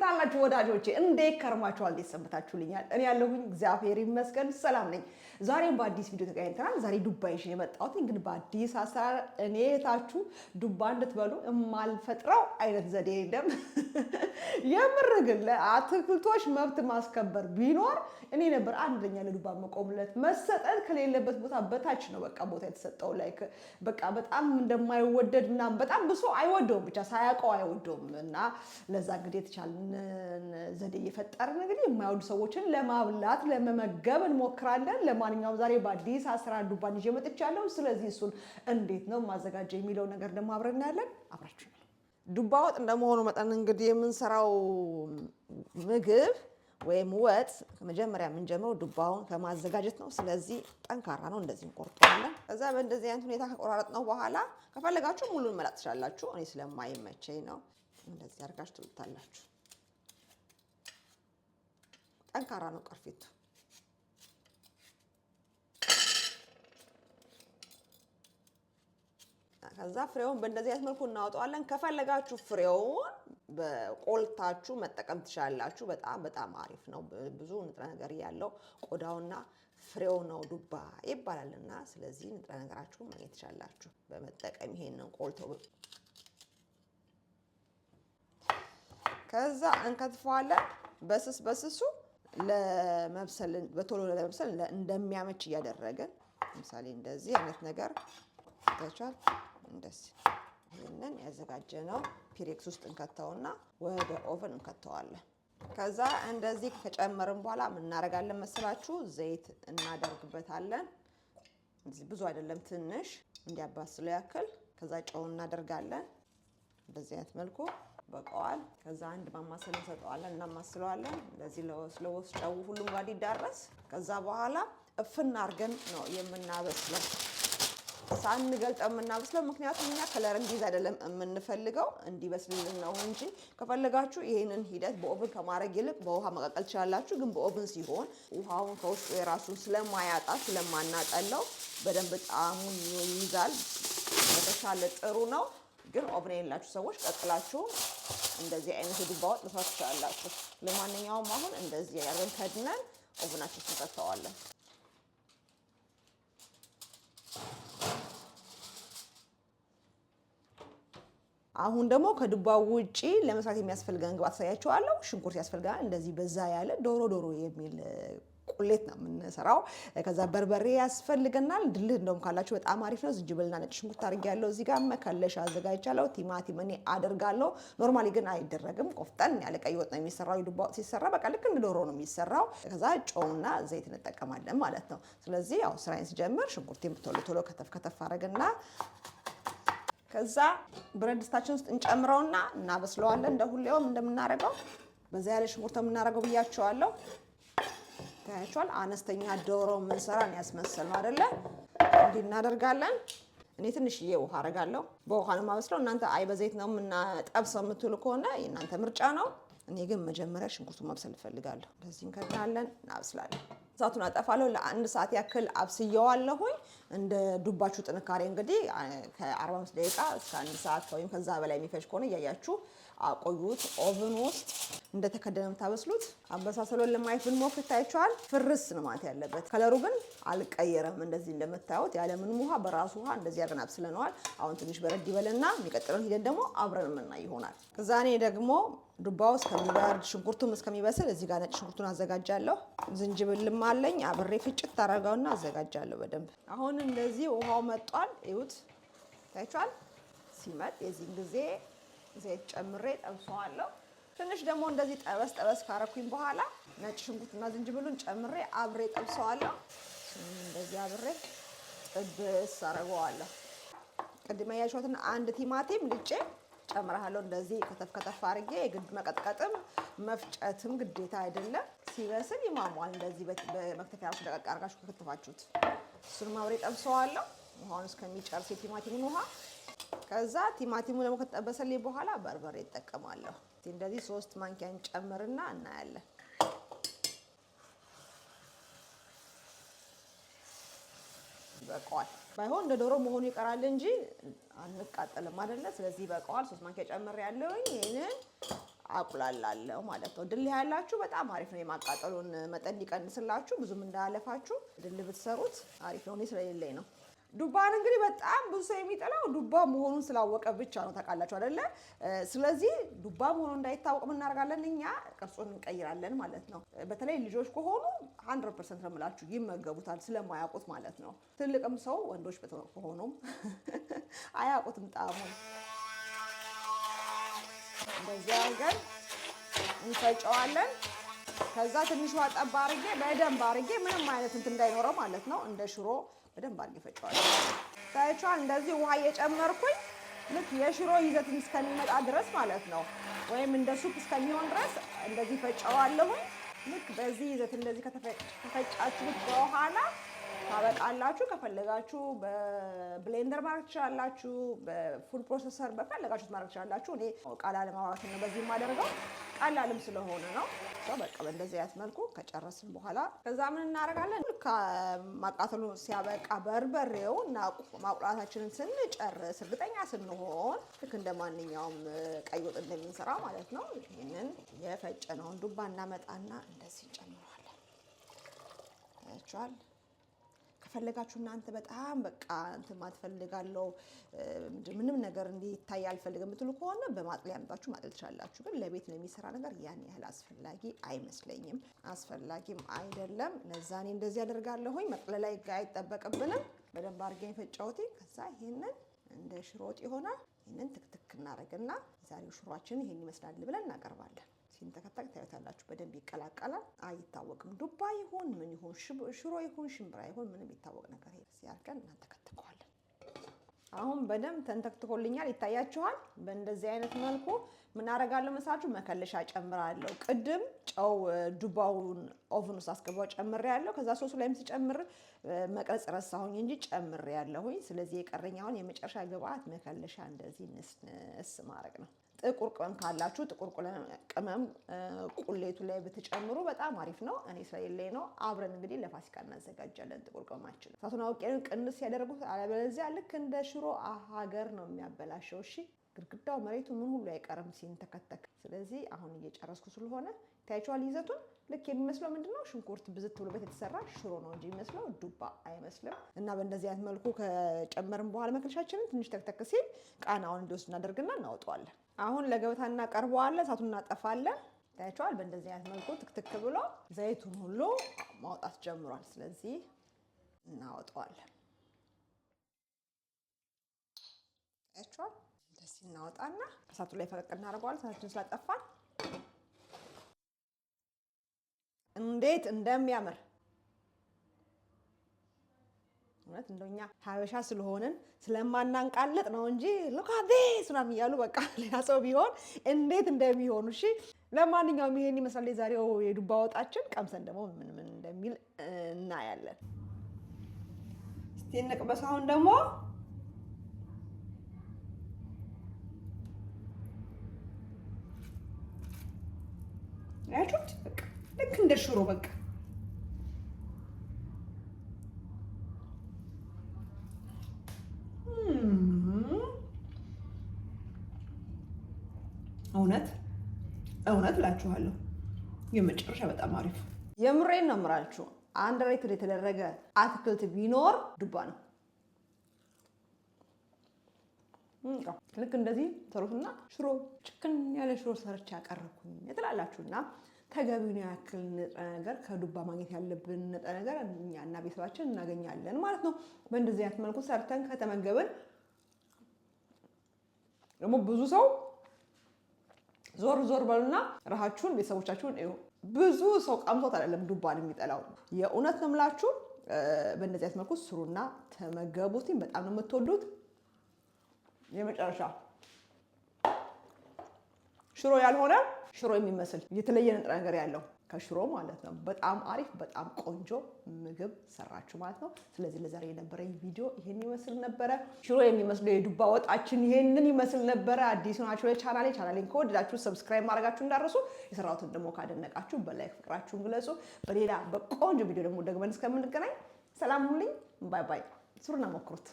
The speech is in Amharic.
አላችሁ ወዳጆቼ? እንዴት ከርማችኋል? እንዴት ሰንብታችሁልኛል? እኔ ያለሁኝ እግዚአብሔር ይመስገን ሰላም ነኝ። ዛሬም በአዲስ ቪዲዮ ተገናኝተናል። ዛሬ ዱባ ይዤ የመጣሁት ግን በአዲስ አሰራር እኔ እህታችሁ ዱባ እንድትበሉ የማልፈጥረው አይነት ዘዴ የለም። የምር ግን ለአትክልቶች መብት ማስከበር ቢኖር እኔ ነበር አንደኛ ለዱባ መቆምለት። መሰጠት ከሌለበት ቦታ በታች ነው በቃ ቦታ የተሰጠው። ላይክ በቃ በጣም እንደማይወደድ እና በጣም ብሶ አይወደውም፣ ብቻ ሳያውቀው አይወደውም። እና ለዛ እንግዲህ የተቻለን ዘዴ እየፈጠርን እንግዲህ የማይወዱ ሰዎችን ለማብላት ለመመገብ እንሞክራለን። ለማንኛውም ዛሬ በአዲስ አሰራር ዱባን ይዤ መጥቻለሁ። ስለዚህ እሱን እንዴት ነው ማዘጋጀው የሚለው ነገር ደግሞ አብረን እናያለን። አብራችሁ ዱባ ወጥ እንደመሆኑ መጠን እንግዲህ የምንሰራው ምግብ ወይም ወጥ ከመጀመሪያ የምንጀምረው ዱባውን ከማዘጋጀት ነው። ስለዚህ ጠንካራ ነው፣ እንደዚህ እንቆርጠዋለን። ከዛ በእንደዚህ አይነት ሁኔታ ከቆራረጥነው በኋላ ከፈለጋችሁ ሙሉን መላጥ ትችላላችሁ። እኔ ስለማይመቸኝ ነው እንደዚህ አድርጋችሁ ትሉታላችሁ። ጠንካራ ነው ቅርፊቱ። ከዛ ፍሬውን በእንደዚህ አይነት መልኩ እናወጣዋለን። ከፈለጋችሁ ፍሬውን በቆልታችሁ መጠቀም ትችላላችሁ። በጣም አሪፍ ነው። ብዙ ንጥረ ነገር ያለው ቆዳውና ፍሬው ነው ዱባ ይባላልና፣ ስለዚህ ንጥረ ነገራችሁን ማግኘት ትችላላችሁ በመጠቀም ይሄንን ቆልቶ። ከዛ እንከትፈዋለን በስሱ ለመብሰል በቶሎ ለመብሰል እንደሚያመች እያደረግን። ለምሳሌ እንደዚህ አይነት ነገር ታቻል። እንደዚህ ይሄንን ያዘጋጀነው ፒሬክስ ውስጥ እንከተውና ወደ ኦቨን እንከተዋለን። ከዛ እንደዚህ ከጨመርን በኋላ ምን እናደርጋለን መሰላችሁ? ዘይት እናደርግበታለን። እዚህ ብዙ አይደለም፣ ትንሽ እንዲያባስለው ያክል። ከዛ ጨው እናደርጋለን። በዚህ አይነት መልኩ በቀዋል። ከዛ አንድ ማማሰል እንሰጠዋለን፣ እናማስለዋለን። እንደዚህ ለውስ ጨው ሁሉም ጋር እንዲዳረስ። ከዛ በኋላ እፍና አድርገን ነው የምናበስለው፣ ሳንገልጠው የምናበስለው። ምክንያቱም እኛ ከለር እንዲይዝ አይደለም የምንፈልገው፣ እንዲበስልልን ነው እንጂ። ከፈለጋችሁ ይሄንን ሂደት በኦቭን ከማድረግ ይልቅ በውሃ መቀቀል ትችላላችሁ። ግን በኦቭን ሲሆን ውሃውን ከውስጡ የራሱን ስለማያጣ ስለማናጠለው በደንብ ጣዕሙን ይይዛል። በተሻለ ጥሩ ነው። ግን ኦቭን የሌላችሁ ሰዎች ቀቅላችሁ እንደዚህ አይነት የዱባ ወጥ መስራት ትችላላችሁ። ለማንኛውም አሁን እንደዚህ ያደርገን ከድነን ኦቭናችን ውስጥ እንከተዋለን። አሁን ደግሞ ከዱባው ውጪ ለመስራት የሚያስፈልገን ግብአት አሳያችኋለሁ። ሽንኩርት ያስፈልጋል። እንደዚህ በዛ ያለ ዶሮ የሚል ቁሌት ነው የምንሰራው። ከዛ በርበሬ ያስፈልገናል። ድልህ እንደውም ካላችሁ በጣም አሪፍ ነው። ዝንጅብልና ነጭ ሽንኩርት አድርጌያለሁ። እዚህ ጋር መከለሻ አዘጋጅቻለሁ። ቲማቲም እኔ አደርጋለሁ። ኖርማሊ ግን አይደረግም። ቆፍጠን ያለ ቀይ ወጥ ነው የሚሰራው። የዱባ ወጥ ሲሰራ በቃ ልክ እንደ ዶሮ ነው የሚሰራው። ከዛ ጨውና ዘይት እንጠቀማለን ማለት ነው። ስለዚህ ያው ስራዬን ስጀምር ሽንኩርቴን ቶሎ ከተፍ አደርግና ከዛ ብረት ድስታችን ውስጥ እንጨምረውና እናበስለዋለን። እንደ ሁሌውም እንደምናደርገው በዛ ያለ ሽንኩርት የምናደርገው ብያቸዋለሁ። ታያችኋል። አነስተኛ ዶሮ የምንሰራን ያስመሰል ነው አይደለ? እንዲህ እናደርጋለን። እኔ ትንሽዬ ውሃ አደርጋለሁ። በውሃ ነው የማበስለው። እናንተ አይ በዘይት ነው የምናጠብሰው የምትሉ ከሆነ የእናንተ ምርጫ ነው። እኔ ግን መጀመሪያ ሽንኩርቱን ማብሰል እፈልጋለሁ። እንደዚህ እንከድናለን፣ እናበስላለን። እሳቱን አጠፋለሁ። ለ1 ሰዓት ያክል አብስየዋለሁኝ። እንደ ዱባችሁ ጥንካሬ እንግዲህ ከ45 ደቂቃ እስከ 1 ሰዓት ወይም ከዛ በላይ የሚፈጅ ከሆነ እያያችሁ አቆዩት። ኦቨን ውስጥ እንደተከደነ የምታበስሉት። አበሳሰሉን ለማየት ብንሞክር ይታያችኋል። ፍርስ ነው ማለት ያለበት። ከለሩ ግን አልቀየረም። እንደዚህ እንደምታዩት ያለምንም ውሃ በራሱ ውሃ እንደዚህ አድርገን አብስለነዋል። አሁን ትንሽ በረድ ይበልና የሚቀጥለውን ሂደት ደግሞ አብረን የምናይ ይሆናል። ከዛ እኔ ደግሞ ዱባው እስከሚበርድ ሽንኩርቱም እስከሚበስል እዚህ ጋር ነጭ ሽንኩርቱን አዘጋጃለሁ። ዝንጅብልም አለኝ አብሬ ፍጭት አደርገውና አዘጋጃለሁ በደንብ። አሁን እንደዚህ ውሃው መጧል። እዩት፣ ታያችኋል። ሲመጥ የዚህን ጊዜ ዘይት ጨምሬ ጠብሰዋለሁ። ትንሽ ደግሞ እንደዚህ ጠበስ ካረኩኝ በኋላ ነጭ ሽንኩርትና ዝንጅብሉን ጨምሬ አብሬ ጠብሰዋለሁ። እንደዚህ አብሬ ጥብስ አደርገዋለሁ። ቅድም ያያችሁትን አንድ ቲማቲም ልጬ ጨምራለሁ። እንደዚህ ከተፍ አድርጌ የግድ መቀጥቀጥም መፍጨትም ግዴታ አይደለም። ሲበስል ይሟሟል። እንደዚህ በመክተፊያ ውስጥ ደቀቅ አድርጋችሁ ከከተፋችሁት እሱንም አብሬ ጠብሰዋለሁ ውሃውን እስከሚጨርስ የቲማቲሙን ውሃ። ከዛ ቲማቲሙ ደግሞ ከተጠበሰልኝ በኋላ በርበሬ እጠቀማለሁ። እንደዚህ 3 ማንኪያን ጨምርና እናያለን። በቃዋል። ባይሆን እንደ ዶሮ መሆኑ ይቀራል እንጂ አንቃጠልም አይደለ? ስለዚህ በቃዋል። 3 ማንኪያ ጨምሬያለሁኝ። ይሄንን አቁላላለሁ ማለት ነው። ድል ያላችሁ በጣም አሪፍ ነው። የማቃጠሉን መጠን እንዲቀንስላችሁ ብዙም እንዳያለፋችሁ ድል ብትሰሩት አሪፍ ነው። እኔ ስለሌለኝ ነው። ዱባን እንግዲህ በጣም ብዙ ሰው የሚጠላው ዱባ መሆኑን ስላወቀ ብቻ ነው። ታውቃላችሁ አይደለ? ስለዚህ ዱባ መሆኑን እንዳይታወቅ ምን እናደርጋለን? እኛ ቅርጹን እንቀይራለን ማለት ነው። በተለይ ልጆች ከሆኑ 100% ነው የምላችሁ ይመገቡታል፣ ስለማያውቁት ማለት ነው። ትልቅም ሰው ወንዶች ከሆኑም አያውቁትም ጣዕሙን። እንደዚህ አድርገን እንፈጨዋለን። ከዛ ትንሽ ውሃ ጠብ አድርጌ በደንብ አድርጌ ምንም አይነት እንትን እንዳይኖረው ማለት ነው እንደ ሽሮ በደንብ አድርጌ ፈጨዋለሁ። ታይቷል። እንደዚህ ውሃ እየጨመርኩኝ ልክ የሽሮ ይዘት እስከሚመጣ ድረስ ማለት ነው፣ ወይም እንደ ሱፕ እስከሚሆን ድረስ እንደዚህ ፈጨዋለሁ። ልክ በዚህ ይዘት እንደዚህ ከተፈጫችሁት በኋላ ታበቃላችሁ። ከፈለጋችሁ በብሌንደር ማድረግ ትችላላችሁ፣ በፉድ ፕሮሰሰር በፈለጋችሁት ማድረግ ትችላላችሁ። እኔ ቃል ለማውራት ነው በዚህ የማደርገው፣ ቀላልም ስለሆነ ነው። በቃ በእንደዚህ አይነት መልኩ ከጨረስን በኋላ ከዛ ምን እናደርጋለን? ማቃጠሉ ሲያበቃ በርበሬው እና ማቁላታችንን ስንጨርስ እርግጠኛ ስንሆን ልክ እንደ ማንኛውም ቀይ ወጥ እንደምንሰራ ማለት ነው ይህንን የፈጨነውን ዱባ እናመጣና እንደዚህ እንጨምረዋለን። ታያችኋል። ከፈለጋችሁ እናንተ በጣም በቃ እንትን ማትፈልጋለው ምንም ነገር እንዲታይ አልፈልግም የምትሉ ከሆነ በማጥለያ አምጣችሁ ማጥለል ትችላላችሁ። ግን ለቤት ለሚሰራ ነገር ያን ያህል አስፈላጊ አይመስለኝም፣ አስፈላጊም አይደለም። ለዛ እኔ እንደዚህ አደርጋለሁኝ። መጥለል ላይ አይጠበቅብንም። በደንብ አድርጌ ፈጫውቴ ከዛ ይሄንን እንደ ሽሮ ወጥ ይሆናል። ይሄንን ትክትክ እናደርግና የዛሬው ሽሮአችን ይሄን ይመስላል ብለን እናቀርባለን። ሲንተከተክ ታዩታላችሁ። በደንብ ይቀላቀላል። አይታወቅም ዱባ ይሁን ምን ይሁን ሽሮ ይሁን ሽምብራ ይሁን ምንም ይታወቅ ነገር የለም። ሲያርቀን እናንተከትከዋለን። አሁን በደንብ ተንተክትኮልኛል፣ ይታያችኋል። በእንደዚህ አይነት መልኩ ምን አደርጋለሁ መሳችሁ? መከለሻ ጨምራለሁ። ቅድም ጨው ዱባውን ኦቭን ውስጥ አስገባው ጨምሬያለሁ። ከዛ ሶሱ ላይም ሲጨምር መቅረጽ ረሳሁኝ እንጂ ጨምሬያለሁኝ። ስለዚህ የቀረኛውን የመጨረሻ ግብአት መከለሻ እንደዚህ ንስ ማድረግ ነው። ጥቁር ቅመም ካላችሁ ጥቁር ቅመም ቁሌቱ ላይ ብትጨምሩ በጣም አሪፍ ነው። እኔ ስለሌለኝ ነው። አብረን እንግዲህ ለፋሲካ እናዘጋጃለን ጥቁር ቅመማችን። እሳቱን አውቄ ቅንስ ያደረጉት፣ አለበለዚያ ልክ እንደ ሽሮ ሀገር ነው የሚያበላሸው። እሺ ግድግዳው መሬቱ ምን ሁሉ አይቀርም ሲንተከተክ። ስለዚህ አሁን እየጨረስኩ ስለሆነ ታይቷል። ይዘቱን ልክ የሚመስለው ምንድነው? ሽንኩርት ብዝት ብሎበት የተሰራ ሽሮ ነው እንጂ የሚመስለው ዱባ አይመስልም። እና በእንደዚህ አይነት መልኩ ከጨመርን በኋላ መከለሻችንን ትንሽ ተክተክ ሲል ቃናውን እንዲወስድ እናደርግና እናወጣዋለን። አሁን ለገበታ እናቀርበዋለን። እሳቱን እናጠፋለን። ታይቷል። በእንደዚህ አይነት መልኩ ትክትክ ብሎ ዘይቱን ሁሉ ማውጣት ጀምሯል። ስለዚህ እናወጣዋለን። ታይቷል። እንደዚህ እናወጣና ከእሳቱ ላይ ፈቀቅ እናደርገዋለን። እሳቱን ስላጠፋን እንዴት እንደሚያምር እውነት እንደኛ ሀበሻ ስለሆንን ስለማናንቃለጥ ነው እንጂ ሉካዴ ስናም እያሉ በቃ ሌላ ሰው ቢሆን እንዴት እንደሚሆኑ። እሺ ለማንኛውም ይሄን ይመስላል የዛሬው የዱባ ወጣችን። ቀምሰን ደግሞ ምን እንደሚል እናያለን። እስቲ እንቅመስ። አሁን ደግሞ ያቹት በቃ ልክ እንደ ሽሮ በቃ እውነት እላችኋለሁ የመጨረሻ በጣም አሪፍ። የምሬን ነው የምላችሁ። አንደርሬትድ የተደረገ አትክልት ቢኖር ዱባ ነው። ልክ እንደዚህ ሰሩትና ሽሮ ጭክን ያለ ሽሮ ሰርቻ ያቀረብኩኝ ትላላችሁና ተገቢውን ያክል ንጥረ ነገር ከዱባ ማግኘት ያለብን ንጥረ ነገር እኛና ቤተሰባችን እናገኛለን ማለት ነው። በእንደዚህ አይነት መልኩ ሰርተን ከተመገብን ደግሞ ብዙ ሰው ዞር በሉና ራሳችሁን ቤተሰቦቻችሁን እዩ። ብዙ ሰው ቀምሶት አይደለም ዱባን የሚጠላው። የእውነት ነው የምላችሁ። በእንደዚህ አይነት መልኩ ስሩና ተመገቡት። በጣም ነው የምትወዱት። የመጨረሻ ሽሮ ያልሆነ ሽሮ የሚመስል የተለየ ንጥረ ነገር ያለው ከሽሮ ማለት ነው። በጣም አሪፍ በጣም ቆንጆ ምግብ ሰራችሁ ማለት ነው። ስለዚህ ለዛሬ የነበረኝ ቪዲዮ ይሄን ይመስል ነበረ። ሽሮ የሚመስለው የዱባ ወጣችን ይሄንን ይመስል ነበረ። አዲስ ናችሁ ለቻናሌን ከወደዳችሁ ሰብስክራይብ ማድረጋችሁ እንዳትረሱ። የሰራሁትን ደግሞ ካደነቃችሁ በላይክ ፍቅራችሁን ግለጹ። በሌላ በቆንጆ ቪዲዮ ደግሞ ደግመን እስከምንገናኝ ሰላም ሁኑልኝ። ባይ ባይ። ስሩና ሞክሩት።